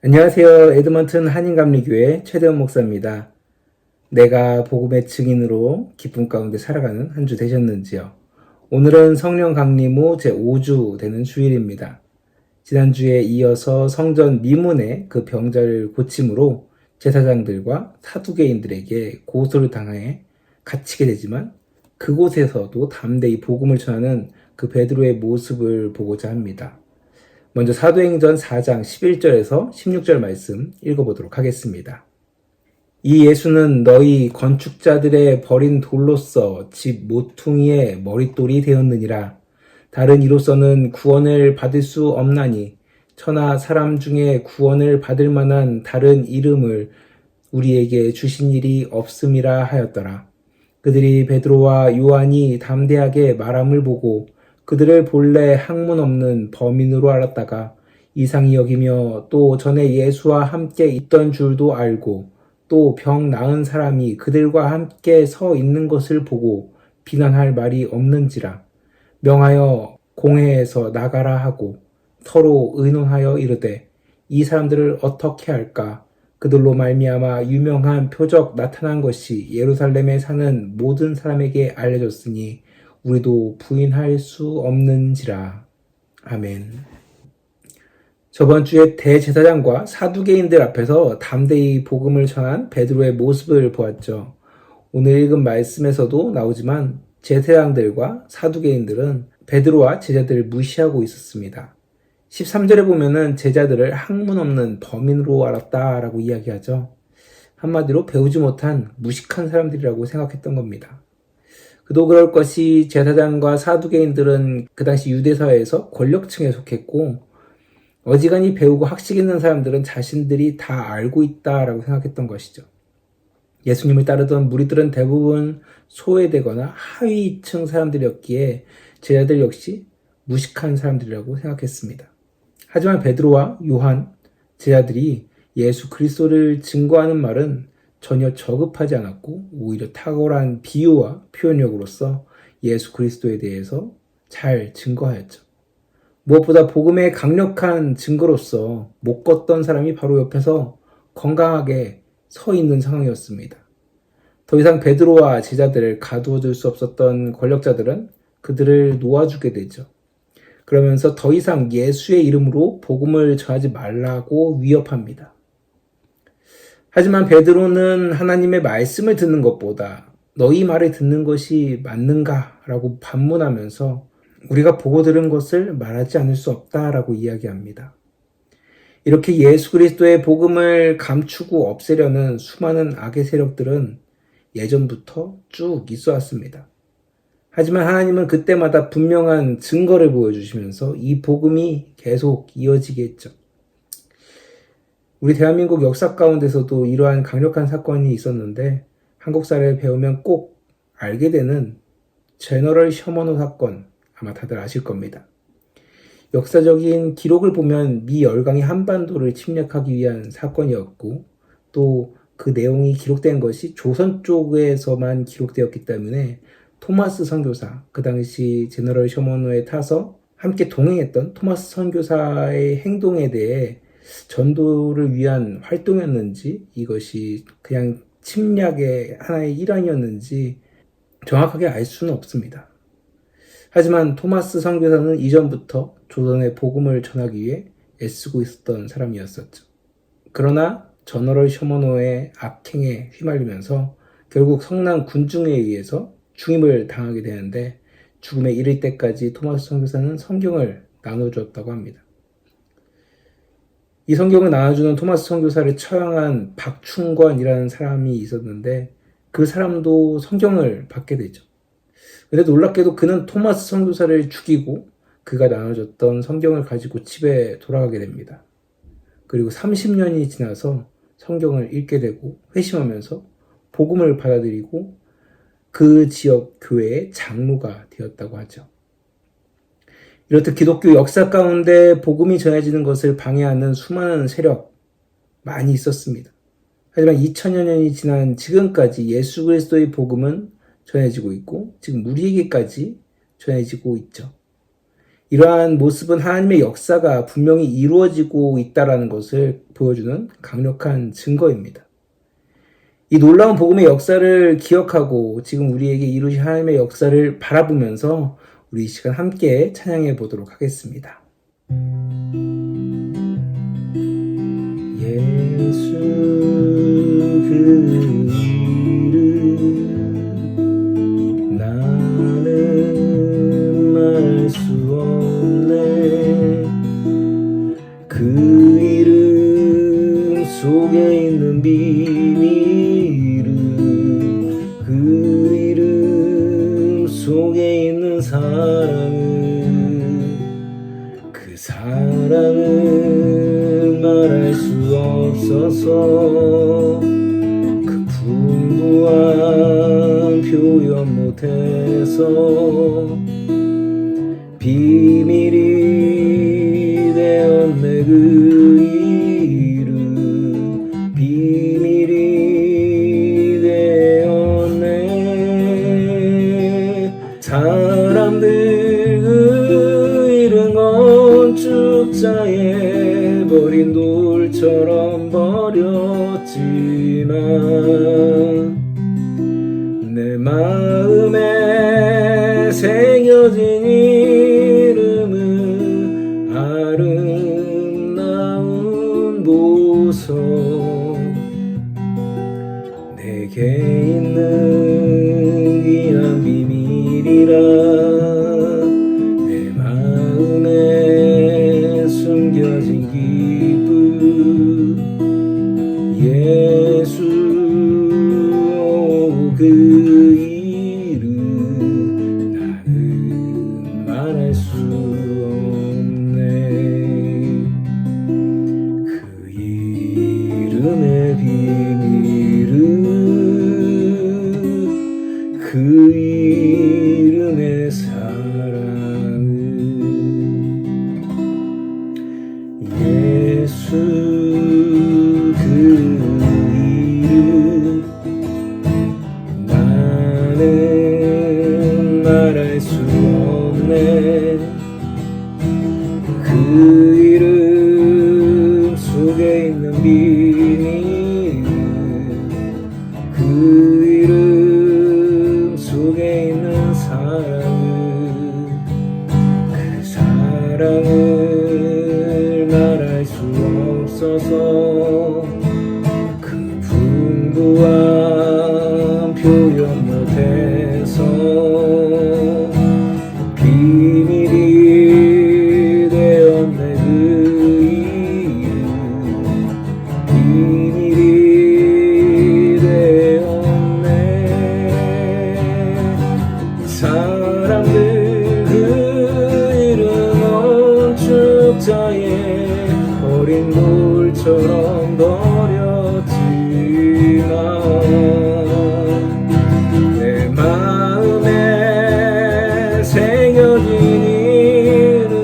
안녕하세요. 에드먼튼 한인감리교회 최대원 목사입니다. 내가 복음의 증인으로 기쁨 가운데 살아가는 한 주 되셨는지요? 오늘은 성령 강림 후 제5주 되는 주일입니다. 지난주에 이어서 성전 미문의 그 병자를 고침으로 제사장들과 사두개인들에게 고소를 당해 갇히게 되지만 그곳에서도 담대히 복음을 전하는 그 베드로의 모습을 보고자 합니다. 먼저 사도행전 4장 11절에서 16절 말씀 읽어보도록 하겠습니다. 이 예수는 너희 건축자들의 버린 돌로서 집 모퉁이의 머릿돌이 되었느니라. 다른 이로서는 구원을 받을 수 없나니 천하 사람 중에 구원을 받을 만한 다른 이름을 우리에게 주신 일이 없음이라 하였더라. 그들이 베드로와 요한이 담대하게 말함을 보고 그들을 본래 학문 없는 범인으로 알았다가 이상히 여기며 또 전에 예수와 함께 있던 줄도 알고 또 병 나은 사람이 그들과 함께 서 있는 것을 보고 비난할 말이 없는지라 명하여 공회에서 나가라 하고 서로 의논하여 이르되 이 사람들을 어떻게 할까? 그들로 말미암아 유명한 표적 나타난 것이 예루살렘에 사는 모든 사람에게 알려졌으니 우리도 부인할 수 없는지라. 아멘. 저번 주에 대제사장과 사두개인들 앞에서 담대히 복음을 전한 베드로의 모습을 보았죠. 오늘 읽은 말씀에서도 나오지만 제사장들과 사두개인들은 베드로와 제자들을 무시하고 있었습니다. 13절에 보면은 제자들을 학문 없는 범인으로 알았다라고 이야기하죠. 한마디로 배우지 못한 무식한 사람들이라고 생각했던 겁니다. 그도 그럴 것이 제사장과 사두개인들은 그 당시 유대사회에서 권력층에 속했고 어지간히 배우고 학식 있는 사람들은 자신들이 다 알고 있다라고 생각했던 것이죠. 예수님을 따르던 무리들은 대부분 소외되거나 하위층 사람들이었기에 제자들 역시 무식한 사람들이라고 생각했습니다. 하지만 베드로와 요한 제자들이 예수 그리스도를 증거하는 말은 전혀 저급하지 않았고 오히려 탁월한 비유와 표현력으로서 예수 그리스도에 대해서 잘 증거하였죠. 무엇보다 복음의 강력한 증거로서 못 걷던 사람이 바로 옆에서 건강하게 서 있는 상황이었습니다. 더 이상 베드로와 제자들을 가두어둘 수 없었던 권력자들은 그들을 놓아주게 되죠. 그러면서 더 이상 예수의 이름으로 복음을 전하지 말라고 위협합니다. 하지만 베드로는 하나님의 말씀을 듣는 것보다 너희 말을 듣는 것이 맞는가라고 반문하면서 우리가 보고 들은 것을 말하지 않을 수 없다라고 이야기합니다. 이렇게 예수 그리스도의 복음을 감추고 없애려는 수많은 악의 세력들은 예전부터 쭉 있어 왔습니다. 하지만 하나님은 그때마다 분명한 증거를 보여주시면서 이 복음이 계속 이어지게 했죠. 우리 대한민국 역사 가운데서도 이러한 강력한 사건이 있었는데 한국사를 배우면 꼭 알게 되는 제너럴 셔먼호 사건 아마 다들 아실 겁니다. 역사적인 기록을 보면 미 열강이 한반도를 침략하기 위한 사건이었고 또 그 내용이 기록된 것이 조선 쪽에서만 기록되었기 때문에 토마스 선교사, 그 당시 제너럴 셔먼호에 타서 함께 동행했던 토마스 선교사의 행동에 대해 전도를 위한 활동이었는지 이것이 그냥 침략의 하나의 일환이었는지 정확하게 알 수는 없습니다. 하지만 토마스 선교사는 이전부터 조선의 복음을 전하기 위해 애쓰고 있었던 사람이었었죠. 그러나 저너럴 셔먼호의 악행에 휘말리면서 결국 성난 군중에 의해서 중임을 당하게 되는데 죽음에 이를 때까지 토마스 선교사는 성경을 나눠주었다고 합니다. 이 성경을 나눠주는 토마스 선교사를 처형한 박충권이라는 사람이 있었는데 그 사람도 성경을 받게 되죠. 근데 놀랍게도 그는 토마스 선교사를 죽이고 그가 나눠줬던 성경을 가지고 집에 돌아가게 됩니다. 그리고 30년이 지나서 성경을 읽게 되고 회심하면서 복음을 받아들이고 그 지역 교회의 장로가 되었다고 하죠. 이렇듯 기독교 역사 가운데 복음이 전해지는 것을 방해하는 수많은 세력 많이 있었습니다. 하지만 2000여 년이 지난 지금까지 예수 그리스도의 복음은 전해지고 있고 지금 우리에게까지 전해지고 있죠. 이러한 모습은 하나님의 역사가 분명히 이루어지고 있다는 것을 보여주는 강력한 증거입니다. 이 놀라운 복음의 역사를 기억하고 지금 우리에게 이루신 하나님의 역사를 바라보면서 우리 이 시간 함께 찬양해 보도록 하겠습니다. 예수 그 이름 나는 말 수 없네. 그 이름 속에 있는 비밀은 그 이름 속에 있는 사랑은 그 사랑은 말할 수 없어서 그 풍부한 표현 못해서 비밀이 되었네. 그 이름 비밀이 되었네. 사람들 그 이름 건축자에 버린 돌처럼 버렸지만 내 마음에 새겨진 이름은 아름다운 보석. 내게 있는 귀한 비밀이라 내 마음에 숨겨진 기쁨. 예수 그 이름 나는 말할 수 없네. 그 이름의 비밀은 그 이름의 사랑은 예수 그 이름 나는 말할 수 없네. 그 이름 속에 있는 비밀 그 이름 속에 있는 사랑은 그 사랑을 말할 수 없어서 그 풍부한 표현 못해서 비밀이 되었네. 그 이름 비밀이 되었네. 사람들 그 이름 건축자에 버린 돌처럼 버렸지만 내 마음에 새겨진 이름은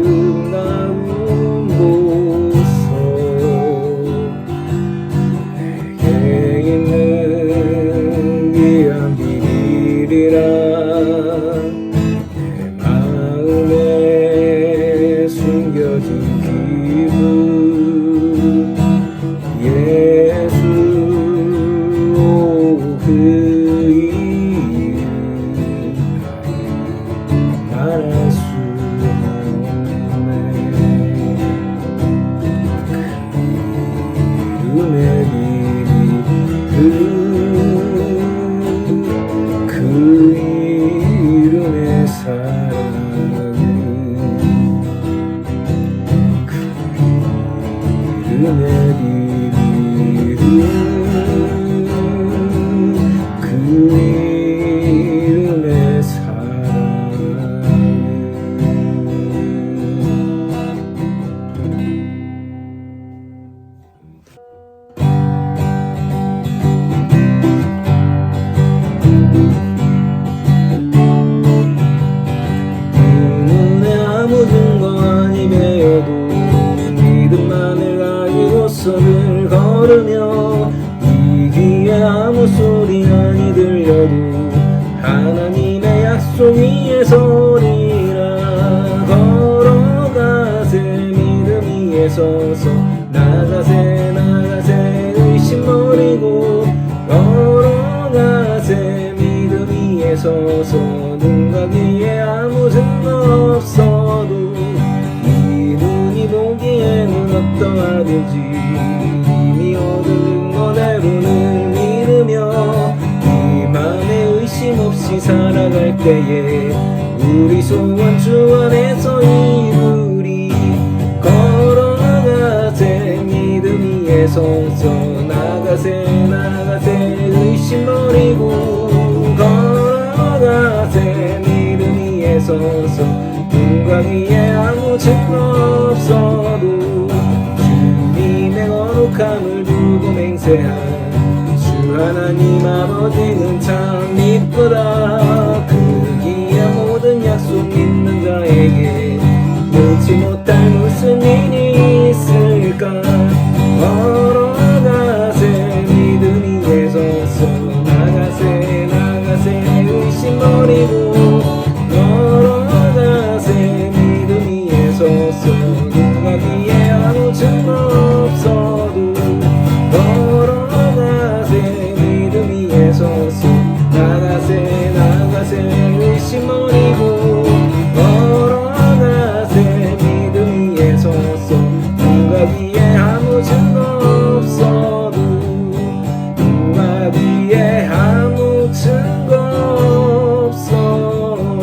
아름다운 보석. 내게 있는 귀한 비밀이라 내 마음에 숨겨진 기분. 예수 그 이름 말할 수 없네. 그 이름의 비밀 그 이름의 약속 위에 서리라. 걸어가세 믿음 위에 서서 나가세 나가세 의심 버리고 걸어가세 믿음 위에 서서 눈 가기에 아무 증거 없어도 이 눈이 보기에는 어떠하든지 이미 얻은 증거대로는 믿으며 이 맘에 의심 없이 살아갈 때에 우리 소원 주 안에서 이루리. 걸어가세 믿음 위에 서서 나가세 나가세 의심 버리고 걸어가세 믿음 위에 서서 눈과 귀에 아무 증거 없어도 주님의 거룩함을 두고 맹세한 주 하나님 아버지는 참 이쁘다. 그 귀한 모든 약속 믿는 자에게 놓지 못할 무슨 일이 있을까. 걸어가세 믿음 위에 서서 나가세 나가세 의심 버리고 걸어가세 믿음 위에 서서 눈과 귀에 아무 증거 없어도 걸어가세 믿음 위에 서서 나가세 나가세 의심 버리고 걸어가세 믿음 위에 서서 눈과 귀에 아무 증거 없어도 눈과 귀에 아무 증거 없어도.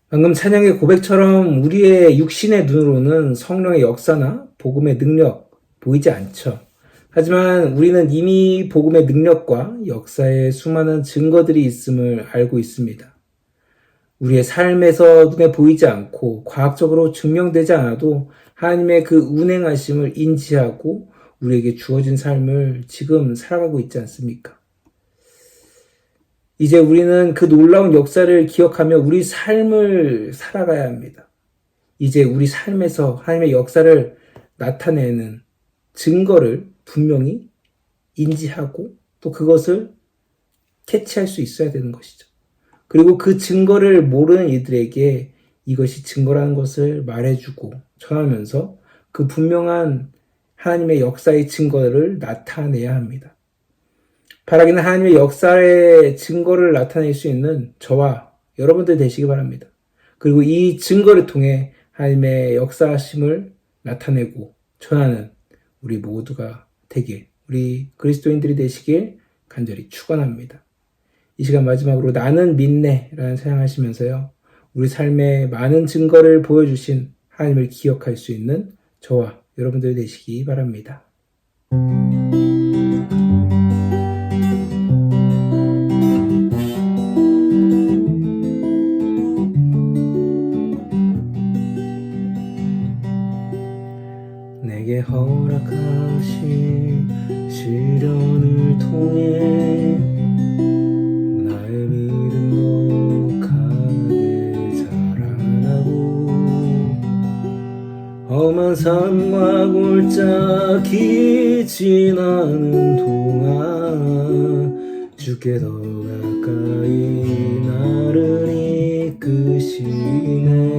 방금 찬양의 고백처럼 우리의 육신의 눈으로는 성령의 역사나 복음의 능력 보이지 않죠. 하지만 우리는 이미 복음의 능력과 역사의 수많은 증거들이 있음을 알고 있습니다. 우리의 삶에서 눈에 보이지 않고 과학적으로 증명되지 않아도 하나님의 그 운행하심을 인지하고 우리에게 주어진 삶을 지금 살아가고 있지 않습니까? 이제 우리는 그 놀라운 역사를 기억하며 우리 삶을 살아가야 합니다. 이제 우리 삶에서 하나님의 역사를 나타내는 증거를 분명히 인지하고 또 그것을 캐치할 수 있어야 되는 것이죠. 그리고 그 증거를 모르는 이들에게 이것이 증거라는 것을 말해주고 전하면서 그 분명한 하나님의 역사의 증거를 나타내야 합니다. 바라기는 하나님의 역사의 증거를 나타낼 수 있는 저와 여러분들 되시기 바랍니다. 그리고 이 증거를 통해 하나님의 역사심을 나타내고 전하는 우리 모두가 되길, 우리 그리스도인들이 되시길 간절히 축원합니다. 이 시간 마지막으로 나는 믿네라는 사용하시면서요, 우리 삶에 많은 증거를 보여주신 하나님을 기억할 수 있는 저와 여러분들 되시기 바랍니다. 내게 허락하신 시련을 통해 나의 믿음도 강하게 자라나고 험한 산과 골짜기 지나는 동안 주께 더 가까이 나를 이끄시네.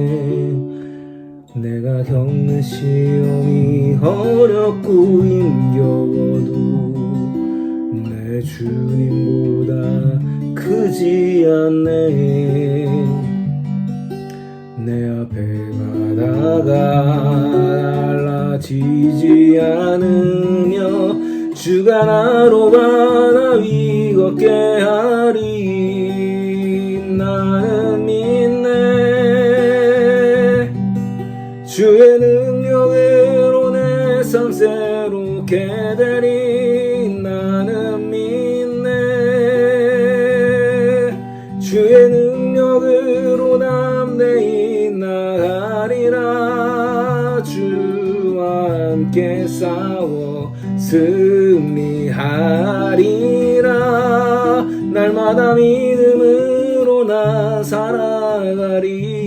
내가 겪는 시험이 어렵고 힘겨워도 내 주님보다 크지 않네. 내 앞에 바다가 달라지지 않으며 주가 나로 바다 위 걷게 하리. 나는 믿네. 주의 능력으로 내 삶 새롭게 되리. 나는 믿네. 주의 능력으로 남내이 나가리라. 주와 함께 싸워 승리하리라. 날마다 믿음으로 나 살아가리.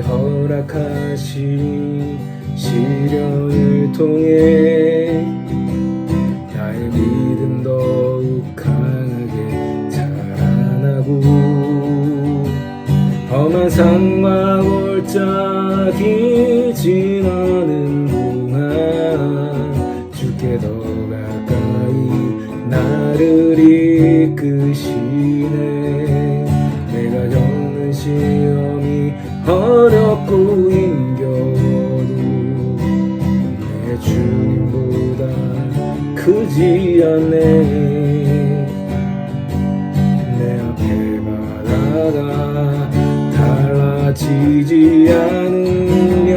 허락하신 시련을 통해 나의 믿음 더욱 강하게 자라나고 험한 상과 골짜기 지나는 동안 주께 더 가까이 나를 이끄시네. 내가 겪는 시험이 어렵고 힘겨워도 내 주님보다 크지 않네. 내 앞에 바다가 달라지지 않으며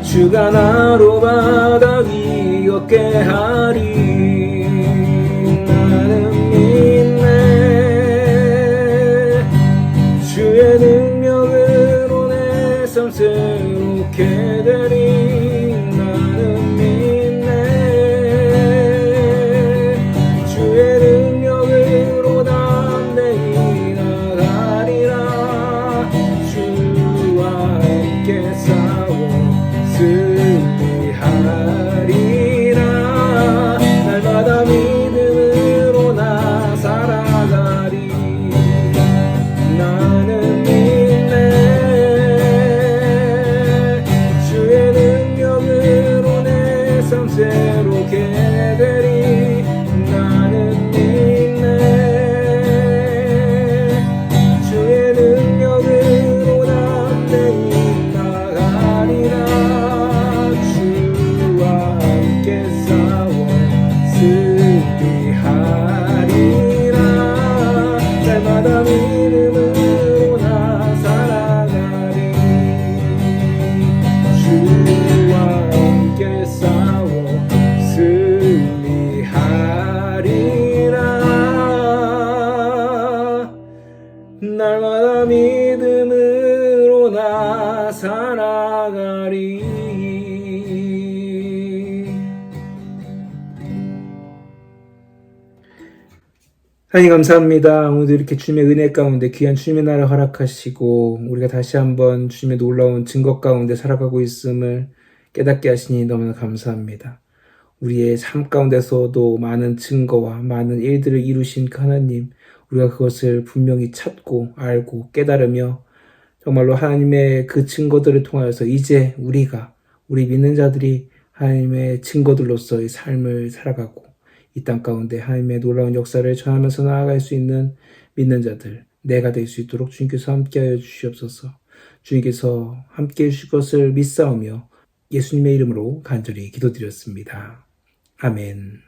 주가 나로 바닥이 걷게 하리. 나는 믿네. 주의 능력으로 내 삶 새롭게 되리. 나는 믿네. 주의 능력으로 담대히 나가리라. 주와 함께 싸워 승리하리라. 날마다 믿음으로 나 살아가리. 나는 믿네. 주의 능력으로 내 삶 새롭게 되리. 나는 믿네. 주의 능력으로 담대히 나가리라. 주와 함께 싸워 승리하리라. 날마다 믿음으로 나 살아가리. 주와 함께 싸워 승리하리라. 날마다 믿음으로 나 살아가리. 하나님 감사합니다. 오늘도 이렇게 주님의 은혜 가운데 귀한 주님의 나라를 허락하시고 우리가 다시 한번 주님의 놀라운 증거 가운데 살아가고 있음을 깨닫게 하시니 너무나 감사합니다. 우리의 삶 가운데서도 많은 증거와 많은 일들을 이루신 그 하나님, 우리가 그것을 분명히 찾고 알고 깨달으며 정말로 하나님의 그 증거들을 통하여서 이제 우리 믿는 자들이 하나님의 증거들로서의 삶을 살아가고 이 땅 가운데 하나님의 놀라운 역사를 전하면서 나아갈 수 있는 믿는 자들, 내가 될 수 있도록 주님께서 함께하여 주시옵소서. 주님께서 함께해 주실 것을 믿사오며 예수님의 이름으로 간절히 기도드렸습니다. 아멘.